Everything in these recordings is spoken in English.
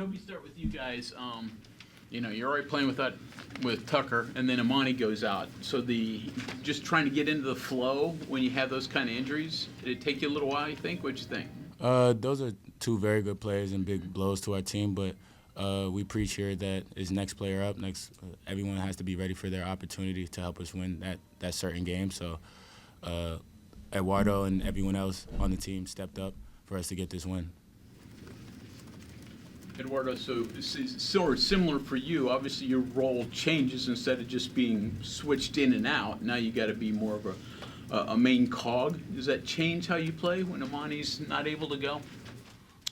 Toby, start with you guys. You're already playing with Tucker, and then Amani goes out. So just trying to get into the flow when you have those kind of injuries, did it take you a little while, you think? What'd you think? Those are two very good players and big blows to our team, but we preach here that it's next player up. Everyone has to be ready for their opportunity to help us win that certain game. So Eduardo and everyone else on the team stepped up for us to get this win. Eduardo, so sort of similar for you. Obviously, your role changes instead of just being switched in and out. Now you got to be more of a main cog. Does that change how you play when Amani's not able to go?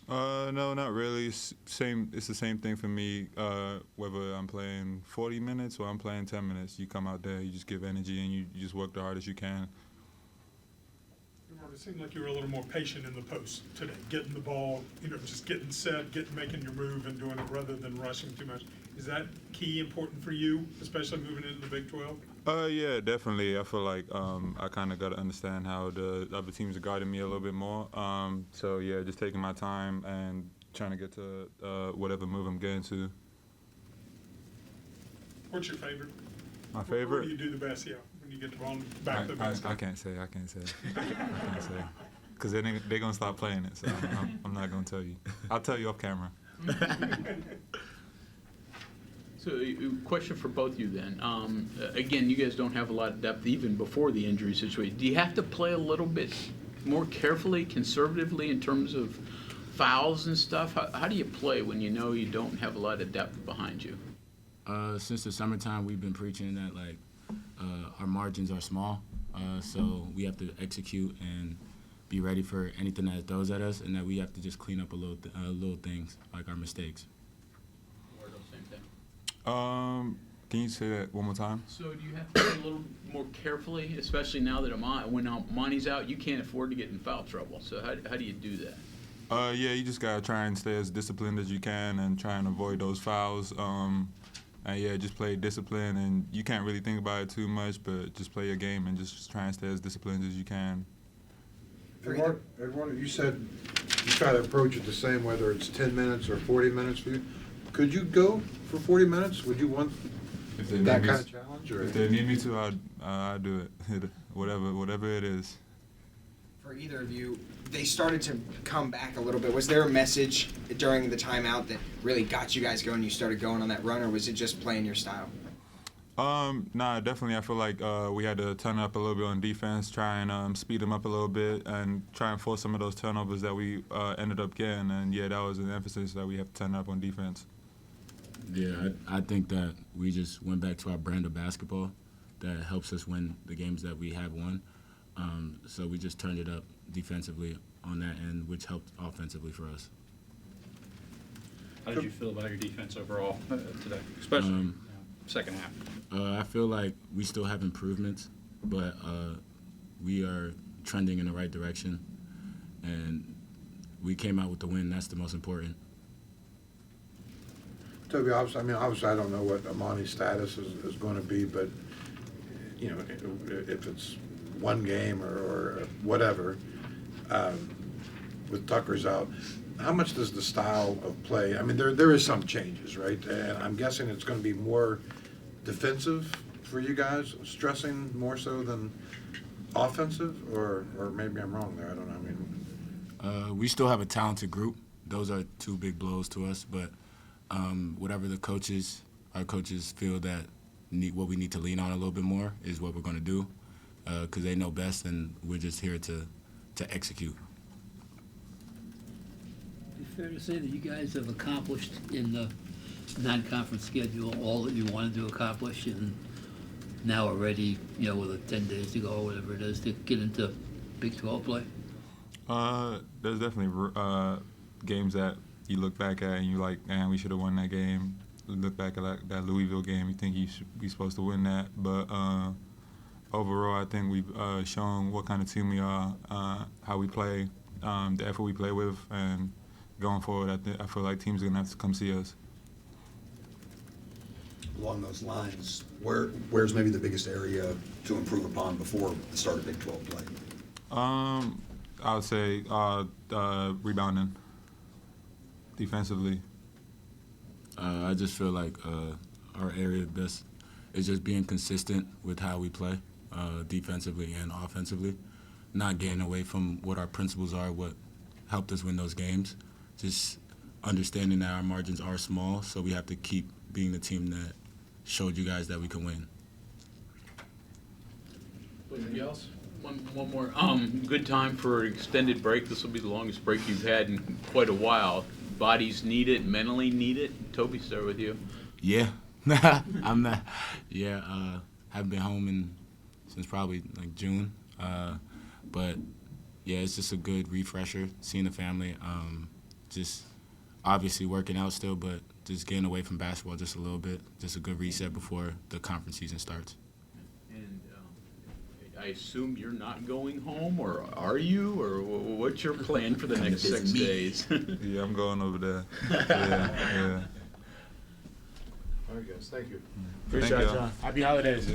No, not really. It's the same thing for me. Whether I'm playing 40 minutes or I'm playing 10 minutes, you come out there, you just give energy, and you just work the hardest you can. It seemed like you were a little more patient in the post today, getting the ball, just getting set, making your move and doing it rather than rushing too much. Is that key important for you, especially moving into the Big 12? Yeah, definitely. I feel like I kind of got to understand how the other teams are guarding me a little bit more. So, yeah, just taking my time and trying to get to whatever move I'm getting to. What's your favorite? My favorite? Where do you do the best, when you get the ball back to the basket? I can't say. Because they're going to stop playing it, so I'm not going to tell you. I'll tell you off camera. So, question for both of you then. Again, you guys don't have a lot of depth even before the injury situation. Do you have to play a little bit more carefully, conservatively in terms of fouls and stuff? How do you play when you know you don't have a lot of depth behind you? Since the summertime, we've been preaching that our margins are small, so we have to execute and be ready for anything that throws at us, and that we have to just clean up little things like our mistakes. Can you say that one more time? So do you have to play a little more carefully, especially now that when Amani's out, you can't afford to get in foul trouble. So how do you do that? Yeah, you just got to try and stay as disciplined as you can and try and avoid those fouls. And, yeah, just play discipline, and you can't really think about it too much, but just play your game and just try and stay as disciplined as you can. Eduardo, you said you try to approach it the same, whether it's 10 minutes or 40 minutes for you. Could you go for 40 minutes? Would you want that kind of challenge? Or? If they need me to, I'd do it, whatever it is. For either of you, they started to come back a little bit. Was there a message during the timeout that really got you guys going? You started going on that run, or was it just playing your style? Nah, definitely. I feel like we had to turn up a little bit on defense, try and speed them up a little bit, and try and force some of those turnovers that we ended up getting. And, yeah, that was an emphasis that we have to turn up on defense. Yeah, I think that we just went back to our brand of basketball that helps us win the games that we have won. So we just turned it up defensively on that end, which helped offensively for us. How did you feel about your defense overall today, especially second half? I feel like we still have improvements, but we are trending in the right direction, and we came out with the win. That's the most important. Toby, obviously I don't know what Amani's status is going to be, but, if it's one game or whatever, with Tucker's out, how much does the style of play, there is some changes, right? And I'm guessing it's going to be more defensive for you guys, stressing more so than offensive, or maybe I'm wrong there, I don't know. We still have a talented group. Those are two big blows to us, but whatever our coaches feel that what we need to lean on a little bit more is what we're going to do, because they know best, and we're just here to execute. Is it fair to say that you guys have accomplished in the non-conference schedule all that you wanted to accomplish, and now are ready, with 10 days to go or whatever it is, to get into Big 12 play? There's definitely games that you look back at and you're like, man, we should have won that game. You look back at that Louisville game, you think you should be supposed to win that. But overall, I think we've shown what kind of team we are, how we play, the effort we play with, and going forward, I feel like teams are going to have to come see us. Along those lines, where's maybe the biggest area to improve upon before the start of Big 12 play? I would say rebounding defensively. I just feel like our area of best is just being consistent with how we play, defensively and offensively, not getting away from what our principles are, what helped us win those games. Just understanding that our margins are small, so we have to keep being the team that showed you guys that we can win. Anybody else? One more. Good time for an extended break. This will be the longest break you've had in quite a while. Bodies need it, mentally need it. Toby, start with you. Yeah, I'm not. Yeah, haven't been home since probably like June, but yeah, it's just a good refresher. Seeing the family, just obviously working out still, but just getting away from basketball just a little bit. Just a good reset before the conference season starts. And I assume you're not going home, or are you, or what's your plan for the next 6 days? Yeah, I'm going over there. Yeah. All right, guys, thank you. Appreciate it, Happy holidays.